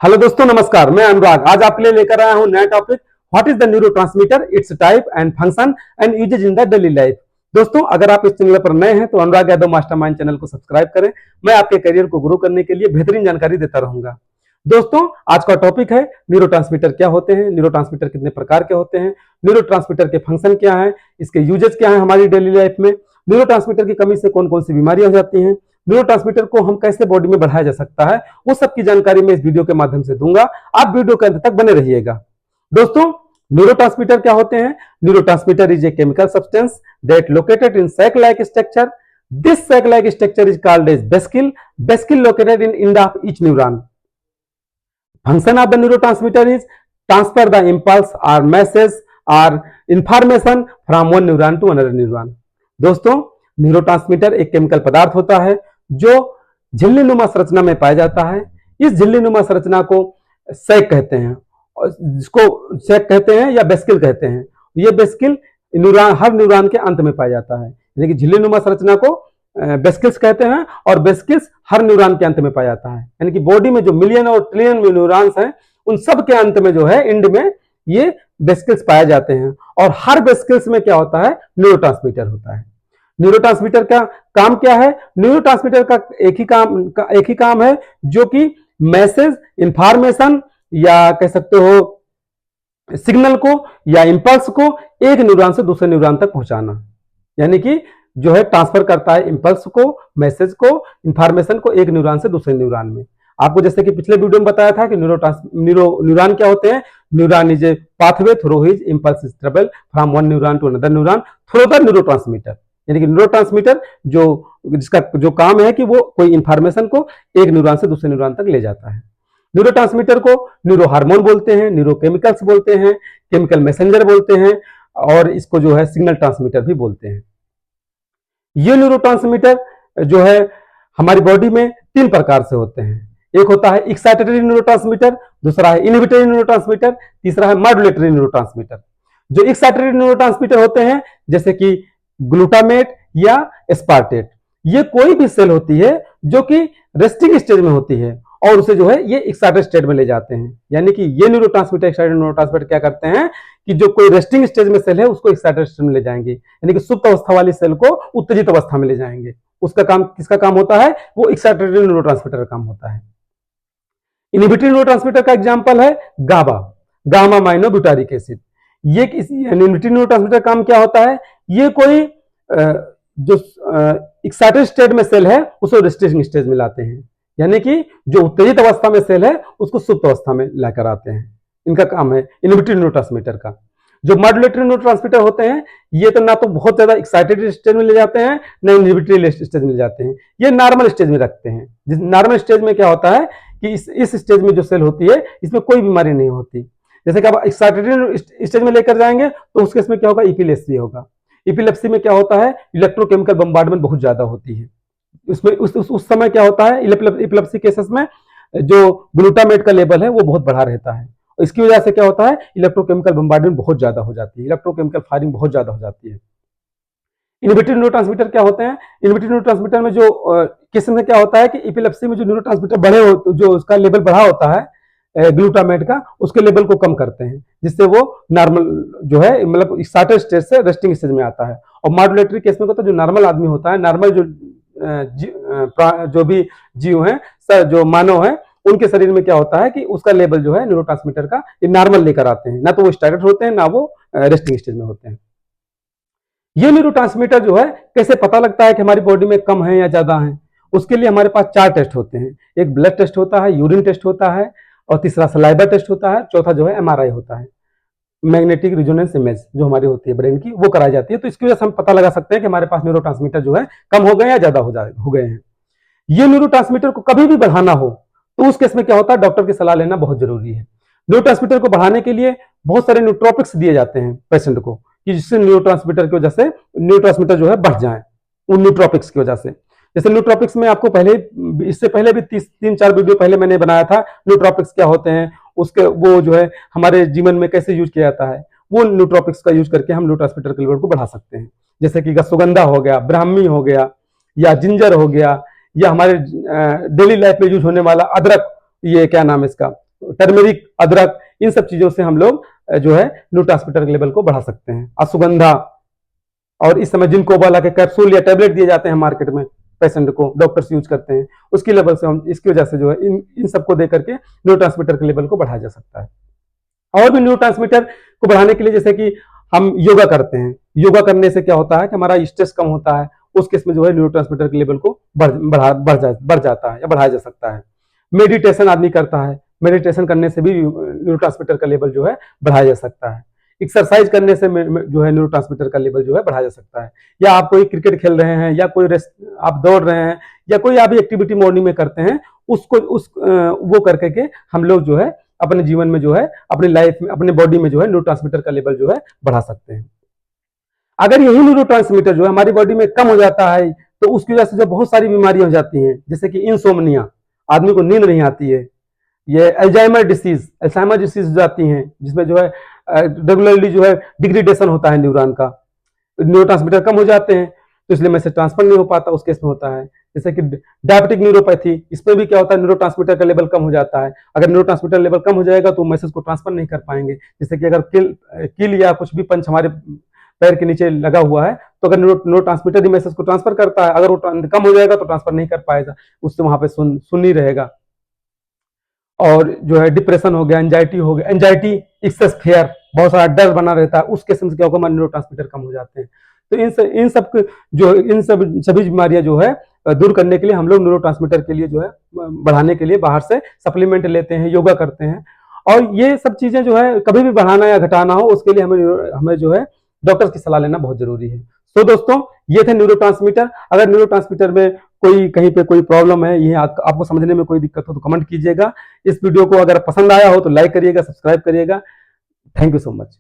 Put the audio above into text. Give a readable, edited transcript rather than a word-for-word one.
Hello दोस्तों, नमस्कार। मैं अनुराग आज आपके लिए लेकर आया हूं नया topic. What is the neurotransmitter, its type and function and uses in the daily life. दोस्तों, अगर आप इस चैनल पर नए हैं तो अनुराग यादव मास्टरमाइंड चैनल को सब्सक्राइब करें। मैं आपके करियर को ग्रो करने के लिए बेहतरीन जानकारी देता रहूंगा। दोस्तों, आज का टॉपिक है न्यूरोट्रांसमीटर क्या होते हैं, न्यूरोट्रांसमीटर कितने प्रकार के होते हैं, न्यूरोट्रांसमीटर के फंक्शन क्या है, इसके यूजेज क्या है हमारी डेली लाइफ में, न्यूरोट्रांसमीटर की कमी से कौन कौन सी बीमारियां हो जाती हैं, न्यूरोट्रांसमीटर को हम कैसे बॉडी में बढ़ाया जा सकता है, वो सब की जानकारी मैं इस वीडियो के माध्यम से दूंगा। आप वीडियो के अंत तक बने रहिएगा। दोस्तों, न्यूरोट्रांसमीटर क्या होते हैं? Neurotransmitter is a chemical substance that located in sac like structure. This sac like structure is called as vesicles located in end of each neuron. Function of the neurotransmitter is transfer the impulse or message or information from one neuron to another neuron. दोस्तों, neurotransmitter एक chemical पदार्थ होता है जो झिल्लीनुमा संरचना में पाया जाता है। इस झिल्लीनुमा संरचना को सैक कहते हैं, जिसको सैक कहते हैं या वेसिकल कहते हैं। ये वेसिकल न्यूरॉन, हर न्यूरॉन के अंत में पाया जाता है। यानी कि झिल्लीनुमा संरचना को वेसिकल्स कहते हैं और वेसिकल्स हर न्यूरॉन के अंत में पाया जाता है। यानी कि बॉडी में जो मिलियन और ट्रिलियन न्यूरॉन्स हैं, उन सब के अंत में जो है, एंड में ये वेसिकल्स पाए जाते हैं। और हर वेसिकल्स में क्या होता है? न्यूरोट्रांसमीटर होता है। न्यूरोट्रांसमीटर का काम क्या है? न्यूरोट्रांसमीटर का एक ही काम है जो कि मैसेज, इंफॉर्मेशन या कह सकते हो सिग्नल को या इंपल्स को एक न्यूरॉन से दूसरे न्यूरॉन तक पहुंचाना। यानी कि जो है ट्रांसफर करता है इंपल्स को, मैसेज को, इंफॉर्मेशन को एक न्यूरॉन से दूसरे न्यूरॉन में। आपको जैसे कि पिछले वीडियो में बताया था कि न्यूरॉन क्या होते हैं। Neuron is a pathway through which impulse is travel from one neuron to another neuron through the neurotransmitter. यानी कि न्यूरोट्रांसमीटर जिसका जो काम है कि वो कोई इंफॉर्मेशन को एक न्यूरॉन से दूसरे न्यूरॉन तक ले जाता है। न्यूरोट्रांसमीटर को न्यूरो हार्मोन बोलते हैं, न्यूरोकेमिकल्स बोलते हैं, केमिकल मैसेंजर बोलते हैं और इसको जो है सिग्नल ट्रांसमीटर भी बोलते हैं। ये न्यूरोट्रांसमीटर जो है हमारी बॉडी में तीन प्रकार से होते हैं। एक होता है एक्साइटेटरी न्यूरोट्रांसमीटर, दूसरा है इनहिबिटरी न्यूरोट्रांसमीटर, तीसरा है मॉड्यूलेटरी न्यूरोट्रांसमीटर। जो एक्साइटेटरी न्यूरोट्रांसमीटर होते हैं जैसे कि ग्लूटामेट या एस्पार्टेट, ये कोई भी सेल होती है जो कि रेस्टिंग स्टेज में होती है और उसे जो है ये एक्साइटेड स्टेट में ले जाते हैं। यानी कि ये न्यूरोट्रांसमीटर, एक्साइटेड न्यूरोट्रांसमीटर क्या करते हैं कि जो कोई रेस्टिंग स्टेज में सेल है उसको एक्साइटेड स्टेज में ले जाएंगे, यानी कि सुप्त अवस्था वाली सेल को उत्तेजित अवस्था में ले जाएंगे। उसका काम, किसका काम होता है? वो एक्साइटेड न्यूरोट्रांसमीटर का काम होता है। इनहिबिटरी न्यूरोट्रांसमीटर का एग्जांपल है गामा माइनोब्यूटारिक एसिड। ये इनहिबिटरी न्यूरोट्रांसमीटर का काम क्या होता है? ये कोई जो एक्साइटेड स्टेट में सेल है उसे रेस्टिंग स्टेज में लाते हैं, यानी कि जो उत्तेजित अवस्था में सेल है उसको सुप्त अवस्था में लाकर आते हैं। इनका काम है इनहिबिटरी न्यूरोट्रांसमीटर का। जो मॉड्यूलेटरी न्यूरोट्रांसमीटर होते हैं ये तो ना तो बहुत ज्यादा एक्साइटेड स्टेज में ले जाते हैं, ना इनहिबिटरी स्टेज में ले जाते हैं, ये नॉर्मल स्टेज में रखते हैं। जिस नॉर्मल स्टेज में क्या होता है कि इस स्टेज में जो सेल होती है इसमें कोई बीमारी नहीं होती। जैसे कि आप एक्साइटेड स्टेज में लेकर जाएंगे तो उसके इसमें क्या होगा? इपिलेप्सी होगा। इपिलेप्सी में क्या होता है? इलेक्ट्रोकेमिकल बम्बार्डमेंट बहुत ज्यादा होती है। उसमें उस समय क्या होता है? इपिलेप्सी केसेस में जो ग्लूटामेट का लेवल है वो बहुत बढ़ा रहता है। इसकी वजह से क्या होता है? इलेक्ट्रोकेमिकल बम्बार्डमेंट बहुत ज्यादा हो जाती है, इलेक्ट्रोकेमिकल फायरिंग बहुत ज्यादा हो जाती है। इनहिबिटरी न्यूरोट्रांसमीटर क्या होते हैं? इनहिबिटरी न्यूरोट्रांसमीटर में जो केसेस में क्या होता है कि इपिलेप्सी में जो न्यूरोट्रांसमीटर जो उसका लेवल बढ़ा होता है ग्लूटामेट का, उसके लेवल को कम करते हैं, जिससे वो नॉर्मल जो है मतलब एक्साइटेड स्टेज से रेस्टिंग स्टेज में आता है। और मॉड्यूलेटरी केस में तो जो नॉर्मल आदमी होता है, नॉर्मल जो भी जीव हैं, जो मानव है, उनके शरीर में क्या होता है कि उसका लेवल जो है न्यूरोट्रांसमीटर का ये नॉर्मल लेकर आते हैं, ना तो वो स्टैगर्ड होते हैं ना वो रेस्टिंग स्टेज में होते हैं। ये न्यूरोट्रांसमीटर जो है कैसे पता लगता है कि हमारी बॉडी में कम है या ज्यादा है? उसके लिए हमारे पास 4 टेस्ट होते हैं। एक ब्लड टेस्ट होता है, यूरिन टेस्ट होता है और तीसरा सलाइवा टेस्ट होता है, चौथा जो है एमआरआई होता है, मैग्नेटिक रेजोनेंस इमेज जो हमारी होती है ब्रेन की, वो कराई जाती है। तो इसकी वजह से हम पता लगा सकते हैं कि हमारे पास न्यूरोट्रांसमीटर जो है कम हो गए या ज्यादा हो गए हैं। ये न्यूरोट्रांसमीटर को कभी भी बढ़ाना हो तो उस केस में क्या होता है? डॉक्टर की सलाह लेना बहुत जरूरी है। न्यूरोट्रांसमीटर को बढ़ाने के लिए बहुत सारे न्यूट्रोपिक्स दिए जाते हैं पेशेंट को, कि जिससे न्यूरोट्रांसमीटर की वजह से न्यूरोट्रांसमीटर जो है बढ़ जाए उन न्यूट्रोपिक्स की वजह से। जैसे न्यूट्रोपिक्स में आपको इससे पहले भी 3-4 वीडियो पहले मैंने बनाया था, न्यूट्रोपिक्स क्या होते हैं, उसके वो जो है हमारे जीवन में कैसे यूज किया जाता है। वो न्यूट्रोपिक्स का यूज करके हम न्यूरोट्रांसमीटर के लेवल को बढ़ा सकते हैं। जैसे कि अश्वगंधा हो गया, ब्राह्मी हो गया या जिंजर हो गया, या हमारे डेली लाइफ में यूज होने वाला अदरक, ये क्या नाम है इसका, टर्मेरिक, अदरक, इन सब चीजों से हम लोग जो है न्यूरोट्रांसमीटर के लेवल को बढ़ा सकते हैं। अश्वगंधा और इस समय जिनको वाला के कैप्सूल या टैबलेट दिए जाते हैं मार्केट में पेशेंट को, डॉक्टर्स यूज करते हैं, उसकी लेवल से हम इसकी वजह से जो है इन सबको दे करके न्यूरोट्रांसमीटर के लेवल को बढ़ाया जा सकता है। और भी न्यूरोट्रांसमीटर को बढ़ाने के लिए जैसे कि हम योगा करते हैं, योगा करने से क्या होता है कि हमारा स्ट्रेस कम होता है, उस केस में जो है न्यूरोट्रांसमीटर के लेवल को बढ़ जाता है या बढ़ाया जा सकता है। मेडिटेशन आदमी करता है, मेडिटेशन करने से भी न्यूरोट्रांसमीटर का लेवल जो है बढ़ाया जा सकता है। एक्सरसाइज करने से जो है न्यूरोट्रांसमीटर का लेवल जो है बढ़ाया जा सकता है। या आप कोई क्रिकेट खेल रहे हैं या कोई आप दौड़ रहे हैं या कोई आप एक्टिविटी मॉर्निंग में करते हैं, उसको वो करके के हम लोग जो है अपने जीवन में जो है अपनी लाइफ में अपने बॉडी में जो है न्यूरोट्रांसमीटर का लेवल जो है बढ़ा सकते हैं। अगर यही न्यूरोट्रांसमीटर जो है हमारी बॉडी में कम हो जाता है तो उसकी वजह से जो बहुत सारी बीमारियां हो जाती हैं, जैसे कि इंसोम्निया, आदमी को नींद नहीं आती है, ये अल्जाइमर डिसीज हो जाती हैं, जिसमें जो है रेगुलरली जो है डिग्रेडेशन होता है न्यूरॉन का, न्यूरोट्रांसमीटर कम हो जाते हैं तो इसलिए मैसेज ट्रांसफर नहीं हो पाता, उस केस में होता है। जैसे कि डायबिटिक न्यूरोपैथी, इसमें भी क्या होता है न्यूरोट्रांसमीटर का लेवल कम हो जाता है। अगर न्यूरोट्रांसमीटर लेवल कम हो जाएगा तो मैसेज को ट्रांसफर नहीं कर पाएंगे। जैसे कि अगर किल या कुछ भी पंच हमारे पैर के नीचे लगा हुआ है तो अगर न्यूरोट्रांसमीटर ही मैसेज को ट्रांसफर करता है, अगर वो कम हो जाएगा तो ट्रांसफर नहीं कर पाएगा, उससे वहां पे सुन नहीं रहेगा। और जो है डिप्रेशन हो गया, एंजाइटी हो गया, एंजाइटी एक्सेस फेयर, बहुत सारा डर बना रहता है, उस केस में क्या होगा न्यूरोट्रांसमीटर कम हो जाते हैं। तो इन सब सभी बीमारियां जो है दूर करने के लिए हम लोग न्यूरोट्रांसमीटर के लिए जो है बढ़ाने के लिए बाहर से सप्लीमेंट लेते हैं, योगा करते हैं। और ये सब चीजें जो है कभी भी बढ़ाना या घटाना हो उसके लिए हमें जो है डॉक्टर की सलाह लेना बहुत जरूरी है। तो दोस्तों ये थे न्यूरोट्रांसमीटर। अगर न्यूरोट्रांसमीटर में कोई कहीं पे कोई प्रॉब्लम है, ये आपको समझने में कोई दिक्कत हो तो कमेंट कीजिएगा। इस वीडियो को अगर पसंद आया हो तो लाइक करिएगा, सब्सक्राइब करिएगा। Thank you so much.